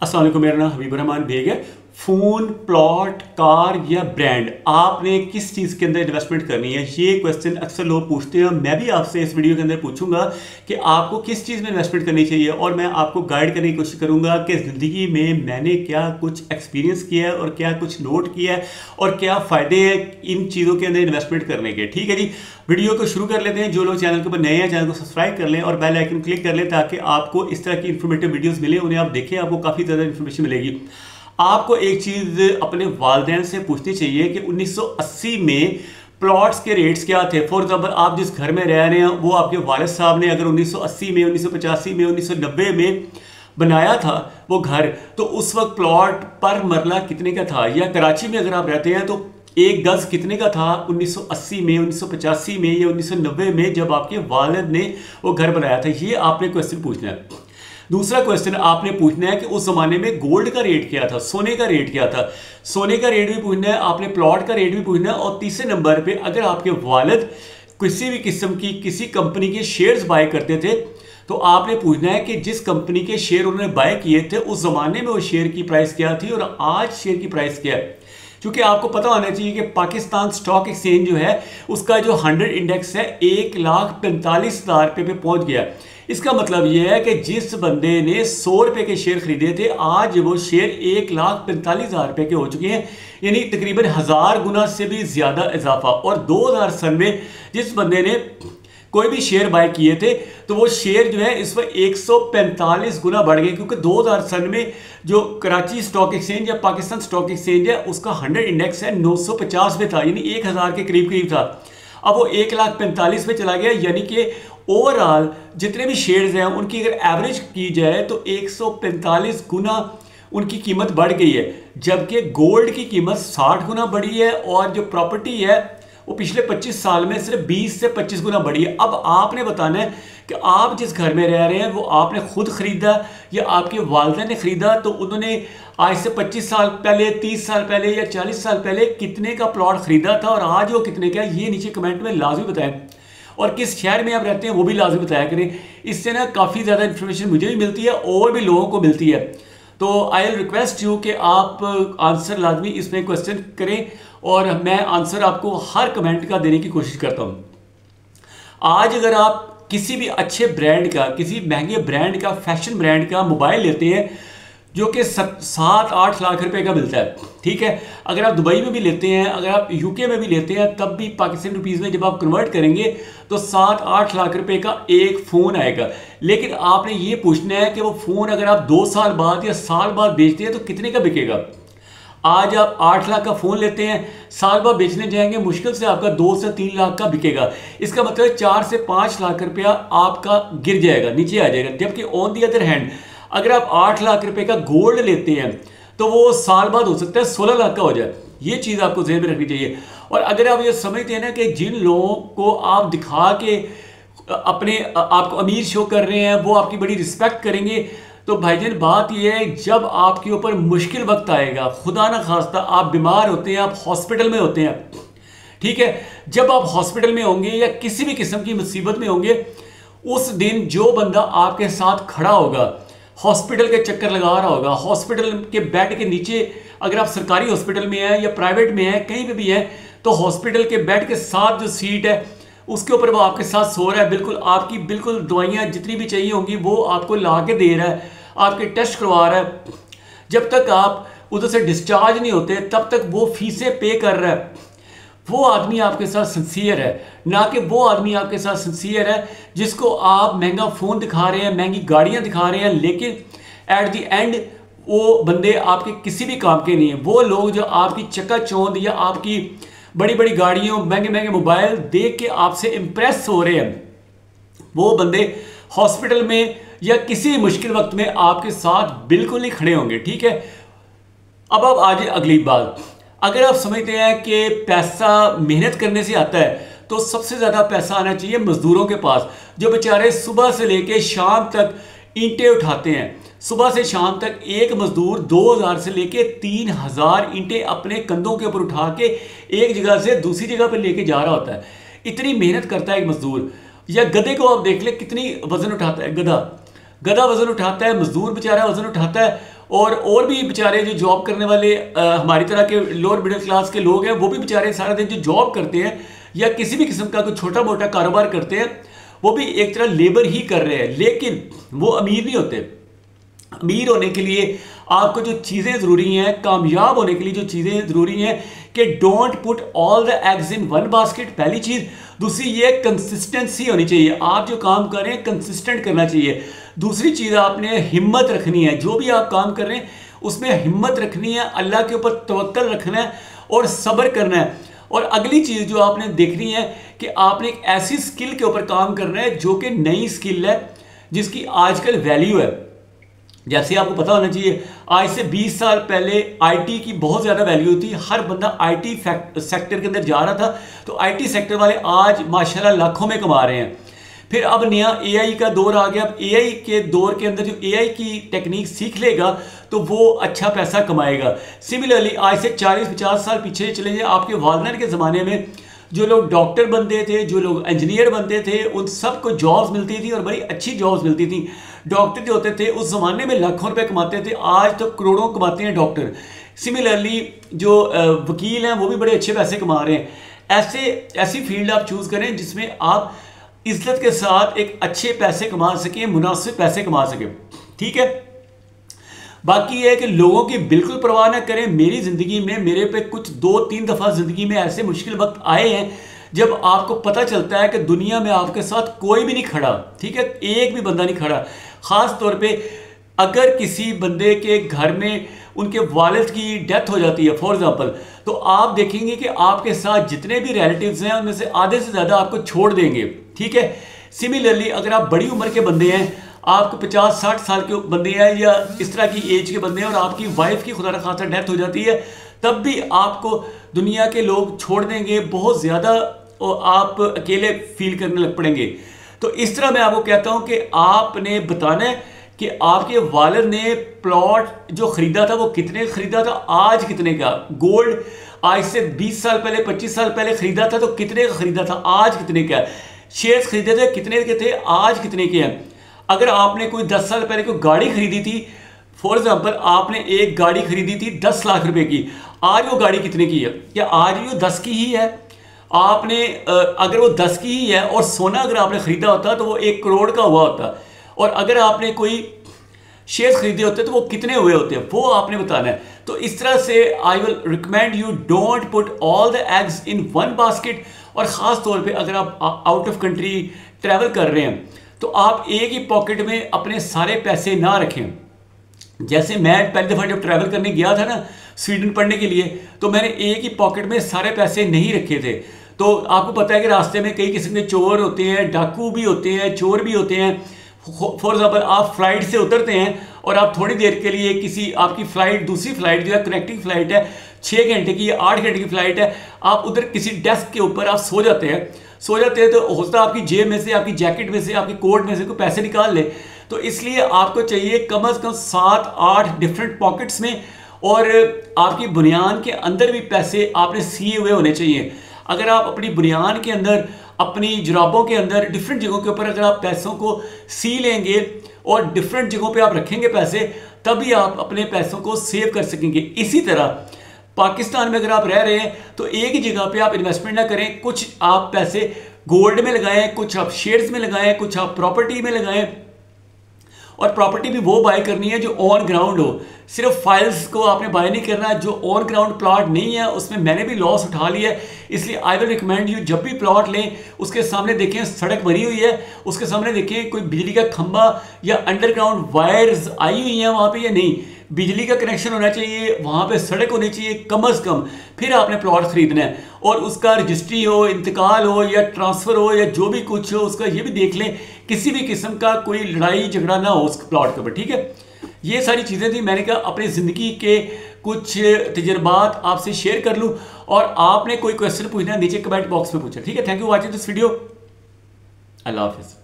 अस्सलाम वालेकुम, मेरा नाम हबीबुर रहमान बेग है। फ़ोन, प्लॉट, कार या ब्रांड, आपने किस चीज़ के अंदर इन्वेस्टमेंट करनी है, ये क्वेश्चन अक्सर लोग पूछते हैं। मैं भी आपसे इस वीडियो के अंदर पूछूंगा कि आपको किस चीज़ में इन्वेस्टमेंट करनी चाहिए, और मैं आपको गाइड करने की कोशिश करूंगा कि ज़िंदगी में मैंने क्या कुछ एक्सपीरियंस किया है और क्या कुछ नोट किया है और क्या फ़ायदे हैं इन चीज़ों के अंदर इन्वेस्टमेंट करने के। ठीक है जी, वीडियो को शुरू कर लेते हैं। जो लोग चैनल के ऊपर नए हैं, चैनल को सब्सक्राइब कर लें और बेल आइकन क्लिक कर लें ताकि आपको इस तरह की इन्फॉर्मेटिव वीडियोस मिले, उन्हें आप देखें, आपको काफ़ी ज़्यादा इन्फॉर्मेशन मिलेगी। आपको एक चीज़ अपने वालिदैन से पूछनी चाहिए कि 1980 में प्लॉट्स के रेट्स क्या थे। फॉर एग्जांपल, आप जिस घर में रह रहे हैं वो आपके वालिद साहब ने अगर 1980 में, 1985 में, 1990 में बनाया था वो घर, तो उस वक्त प्लॉट पर मरला कितने का था। या कराची में अगर आप रहते हैं तो एक गज कितने का था 1980 में, 1985 में या 1990 में, जब आपके वालिद ने वो घर बनाया था। ये आपने क्वेश्चन पूछना है। दूसरा क्वेश्चन आपने पूछना है कि उस जमाने में गोल्ड का रेट क्या था, सोने का रेट क्या था। सोने का रेट भी पूछना है आपने, प्लॉट का रेट भी पूछना है। और तीसरे नंबर पे, अगर आपके वालिद किसी भी किस्म की किसी कंपनी के शेयर्स बाय करते थे तो आपने पूछना है कि जिस कंपनी के शेयर उन्होंने बाय किए थे उस जमाने में वो शेयर की प्राइस क्या थी और आज शेयर की प्राइस क्या है। क्योंकि आपको पता होना चाहिए कि पाकिस्तान स्टॉक एक्सचेंज जो है उसका जो 100 इंडेक्स है 1,45,000 रुपये पे पहुंच गया। इसका मतलब यह है कि जिस बंदे ने 100 रुपये के शेयर खरीदे थे, आज वो शेयर 1,45,000 रुपये के हो चुके हैं, यानी तकरीबन 1000 गुना से भी ज़्यादा इजाफा। और 2000 सन में जिस बंदे ने कोई भी शेयर बाय किए थे तो वो शेयर जो है इस वक्त 145 गुना बढ़ गए, क्योंकि 2000 सन में जो कराची स्टॉक एक्सचेंज या पाकिस्तान स्टॉक एक्सचेंज है उसका 100 इंडेक्स है 950 पे था, यानी 1000 के करीब करीब था। अब वो 1,45,000 पे चला गया, यानी कि ओवरऑल जितने भी शेयर्स हैं उनकी अगर एवरेज की जाए तो 145 गुना उनकी कीमत बढ़ गई है। जबकि गोल्ड की कीमत 60 गुना बढ़ी है और जो प्रॉपर्टी है वो पिछले 25 साल में सिर्फ 20 से 25 गुना बढ़ी है। अब आपने बताना है कि आप जिस घर में रह रहे हैं वो आपने खुद खरीदा या आपके वालिदैन ने खरीदा, तो उन्होंने आज से 25 साल पहले, 30 साल पहले या 40 साल पहले कितने का प्लॉट खरीदा था और आज वो कितने का, ये नीचे कमेंट में लाजमी बताएं। और किस शहर में आप रहते हैं वो भी लाजमी बताया करें। इससे ना काफ़ी ज़्यादा इन्फॉर्मेशन मुझे भी मिलती है और भी लोगों को मिलती है। तो आई विल रिक्वेस्ट यू कि आप आंसर लाजमी इसमें क्वेश्चन करें और मैं आंसर आपको हर कमेंट का देने की कोशिश करता हूँ। आज अगर आप किसी भी अच्छे ब्रांड का, किसी महंगे ब्रांड का, फैशन ब्रांड का मोबाइल लेते हैं जो कि 7-8 लाख रुपए का मिलता है, ठीक है। अगर आप दुबई में भी लेते हैं, अगर आप यूके में भी लेते हैं, तब भी पाकिस्तानी रुपीज़ में जब आप कन्वर्ट करेंगे तो 7-8 लाख रुपए का एक फ़ोन आएगा। लेकिन आपने ये पूछना है कि वो फ़ोन अगर आप 2 साल बाद या साल बाद बेचते हैं तो कितने का बिकेगा। आज आप 8 लाख का फ़ोन लेते हैं, साल बाद बेचने जाएंगे मुश्किल से आपका 2 से 3 लाख का बिकेगा। इसका मतलब 4 से 5 लाख रुपया आपका गिर जाएगा, नीचे आ जाएगा। जबकि ऑन दी अदर हैंड अगर आप 8 लाख रुपए का गोल्ड लेते हैं तो वो साल बाद हो सकता है 16 लाख का हो जाए। ये चीज़ आपको ज़हन में रखनी चाहिए। और अगर आप ये समझते हैं ना कि जिन लोगों को आप दिखा के अपने आपको अमीर शो कर रहे हैं वो आपकी बड़ी रिस्पेक्ट करेंगे, तो भाईजान बात यह है जब आपके ऊपर मुश्किल वक्त आएगा, खुदा ना खास्ता आप बीमार होते हैं, आप हॉस्पिटल में होते हैं, ठीक है, जब आप हॉस्पिटल में होंगे या किसी भी किस्म की मुसीबत में होंगे, उस दिन जो बंदा आपके साथ खड़ा होगा, हॉस्पिटल के चक्कर लगा रहा होगा, हॉस्पिटल के बेड के नीचे, अगर आप सरकारी हॉस्पिटल में हैं या प्राइवेट में हैं, कहीं पे भी हैं, तो हॉस्पिटल के बेड के साथ जो सीट है उसके ऊपर वो आपके साथ सो रहा है, बिल्कुल आपकी बिल्कुल दवाइयाँ जितनी भी चाहिए होंगी वो आपको ला के दे रहा है, आपके टेस्ट करवा रहा है। जब तक आप उधर से डिस्चार्ज नहीं होते तब तक वो फीसें पे कर रहा है। वो आदमी आपके साथ सिंसियर है, ना कि वो आदमी आपके साथ सिंसियर है जिसको आप महंगा फ़ोन दिखा रहे हैं, महंगी गाड़ियां दिखा रहे हैं, लेकिन एट द एंड वो बंदे आपके किसी भी काम के नहीं है। वो लोग जो आपकी चकाचौंध या आपकी बड़ी बड़ी गाड़ियों, महंगे महंगे मोबाइल देख के आपसे इम्प्रेस हो रहे हैं, वो बंदे हॉस्पिटल में या किसी मुश्किल वक्त में आपके साथ बिल्कुल नहीं खड़े होंगे, ठीक है। अब आप आज अगली बात, अगर आप समझते हैं कि पैसा मेहनत करने से आता है तो सबसे ज़्यादा पैसा आना चाहिए मज़दूरों के पास, जो बेचारे सुबह से लेके शाम तक ईंटें उठाते हैं। सुबह से शाम तक एक मज़दूर 2000 से लेके 3000 ईंटें अपने कंधों के ऊपर उठा के एक जगह से दूसरी जगह पर लेके जा रहा होता है। इतनी मेहनत करता है एक मज़दूर। या गधे को आप देख ले कितनी वज़न उठाता है, गधा वज़न उठाता है, मज़दूर बेचारा वज़न उठाता है, और भी बेचारे जो जॉब करने वाले हमारी तरह के लोअर मिडिल क्लास के लोग हैं, वो भी बेचारे सारा दिन जो जॉब करते हैं या किसी भी किस्म का कोई छोटा मोटा कारोबार करते हैं, वो भी एक तरह लेबर ही कर रहे हैं, लेकिन वो अमीर नहीं होते। अमीर होने के लिए आपको जो चीज़ें ज़रूरी हैं, कामयाब होने के लिए जो चीज़ें ज़रूरी हैं कि don't put all the eggs in one basket, पहली चीज़। दूसरी ये कंसिस्टेंसी होनी चाहिए, आप जो काम कर रहे हैं कंसिस्टेंट करना चाहिए। दूसरी चीज़ आपने हिम्मत रखनी है, जो भी आप काम कर रहे हैं उसमें हिम्मत रखनी है, अल्लाह के ऊपर तवक्कल रखना है और सब्र करना है। और अगली चीज़ जो आपने देखनी है कि आपने एक ऐसी स्किल के ऊपर काम करना है जो कि नई स्किल है, जिसकी आजकल वैल्यू है। जैसे आपको पता होना चाहिए, आज से 20 साल पहले आईटी की बहुत ज़्यादा वैल्यू थी, हर बंदा आईटी सेक्टर के अंदर जा रहा था, तो आईटी सेक्टर वाले आज माशाल्लाह लाखों में कमा रहे हैं। फिर अब नया एआई का दौर आ गया। अब एआई के दौर के अंदर जो एआई की टेक्निक सीख लेगा तो वो अच्छा पैसा कमाएगा। सिमिलरली आज से 40-50 साल पीछे चले जाए, आपके वालिदैन के ज़माने में जो लोग डॉक्टर बनते थे, जो लोग इंजीनियर बनते थे, उन सबको जॉब्स मिलती थी और बड़ी अच्छी जॉब्स मिलती थी। डॉक्टर जो होते थे उस ज़माने में लाखों रुपए कमाते थे, आज तो करोड़ों कमाते हैं डॉक्टर। सिमिलरली जो वकील हैं वो भी बड़े अच्छे पैसे कमा रहे हैं। ऐसी फील्ड आप चूज़ करें जिसमें आप इज्जत के साथ एक अच्छे पैसे कमा सकें, मुनासिब पैसे कमा सकें, ठीक है। बाकी ये है कि लोगों की बिल्कुल परवाह ना करें। मेरी ज़िंदगी में मेरे पे कुछ 2-3 दफ़ा ज़िंदगी में ऐसे मुश्किल वक्त आए हैं जब आपको पता चलता है कि दुनिया में आपके साथ कोई भी नहीं खड़ा, ठीक है, एक भी बंदा नहीं खड़ा। ख़ास तौर पे अगर किसी बंदे के घर में उनके वालिद की डेथ हो जाती है फॉर एग्जांपल, तो आप देखेंगे कि आपके साथ जितने भी रिलेटिव्स हैं उनमें से आधे से ज़्यादा आपको छोड़ देंगे, ठीक है। सिमिलरली अगर आप बड़ी उम्र के बंदे हैं, आपको 50-60 साल के बंदे हैं या इस तरह की एज के बंदे हैं और आपकी वाइफ की खुदा न खास्ता डेथ हो जाती है, तब भी आपको दुनिया के लोग छोड़ देंगे, बहुत ज़्यादा आप अकेले फील करने लग पड़ेंगे। तो इस तरह मैं आपको कहता हूं कि आपने बताना है कि आपके वालिद ने प्लॉट जो खरीदा था वो कितने खरीदा था, आज कितने का। गोल्ड आज से 20 साल पहले 25 साल पहले खरीदा था तो कितने का खरीदा था, आज कितने का। शेयर्स खरीदे थे कितने के थे, आज कितने के हैं। अगर आपने कोई 10 साल पहले कोई गाड़ी खरीदी थी, फॉर एग्जाम्पल आपने एक गाड़ी खरीदी थी 10 लाख रुपए की, आज वो गाड़ी कितने की है, क्या आज भी वो 10 की ही है। आपने अगर वो 10 की ही है और सोना अगर आपने खरीदा होता तो वो 1 करोड़ का हुआ होता, और अगर आपने कोई शेयर खरीदे होते तो वो कितने हुए होते हैं, वो आपने बताना है। तो इस तरह से I will recommend you don't put all the eggs in one basket. और ख़ास तौर पे अगर आप आउट ऑफ कंट्री ट्रैवल कर रहे हैं तो आप एक ही पॉकेट में अपने सारे पैसे ना रखें। जैसे मैं पहली दफ़ा जब ट्रैवल करने गया था ना स्वीडन पढ़ने के लिए, तो मैंने एक ही पॉकेट में सारे पैसे नहीं रखे थे। तो आपको पता है कि रास्ते में कई किस्म के चोर होते हैं, डाकू भी होते हैं, चोर भी होते हैं। फॉर एग्जाम्पल आप फ्लाइट से उतरते हैं और आप थोड़ी देर के लिए किसी आपकी फ़्लाइट दूसरी फ्लाइट जो है कनेक्टिंग फ़्लाइट है 6 घंटे की या 8 घंटे की फ़्लाइट है, आप उधर किसी डेस्क के ऊपर आप सो जाते हैं तो हो सकता है आपकी जेब में से, आपकी जैकेट में से, आपकी कोट में से कोई पैसे निकाल ले। तो इसलिए आपको चाहिए कम से कम 7-8 डिफरेंट पॉकेट्स में, और आपकी बुनियान के अंदर भी पैसे आपने सिए हुए होने चाहिए। अगर आप अपनी बुनियान के अंदर, अपनी जुराबों के अंदर, डिफरेंट जगहों के ऊपर अगर आप पैसों को सी लेंगे और डिफरेंट जगहों पे आप रखेंगे पैसे, तभी आप अपने पैसों को सेव कर सकेंगे। इसी तरह पाकिस्तान में अगर आप रह रहे हैं तो एक ही जगह पे आप इन्वेस्टमेंट ना करें, कुछ आप पैसे गोल्ड में लगाएं, कुछ आप शेयर्स में लगाएं, कुछ आप प्रॉपर्टी में लगाएं। और प्रॉपर्टी भी वो बाय करनी है जो ऑन ग्राउंड हो, सिर्फ फाइल्स को आपने बाय नहीं करना। जो ऑन ग्राउंड प्लॉट नहीं है उसमें मैंने भी लॉस उठा लिया है, इसलिए आई विल रिकमेंड यू जब भी प्लॉट लें उसके सामने देखें सड़क बनी हुई है, उसके सामने देखें कोई बिजली का खंभा या अंडरग्राउंड वायर्स आई हुई हैं वहाँ पे या नहीं, बिजली का कनेक्शन होना चाहिए, वहाँ पे सड़क होनी चाहिए कम से कम, फिर आपने प्लॉट खरीदना है। और उसका रजिस्ट्री हो, इंतकाल हो या ट्रांसफ़र हो या जो भी कुछ हो, उसका ये भी देख लें किसी भी किस्म का कोई लड़ाई झगड़ा ना हो उस प्लॉट के ऊपर, ठीक है। ये सारी चीज़ें थी, मैंने कहा अपनी ज़िंदगी के कुछ तजर्बात आपसे शेयर कर लूँ। और आपने कोई क्वेश्चन पूछना नीचे कमेंट बॉक्स में पूछा, ठीक है। Thank you watching this video. अल्लाह हाफिज़।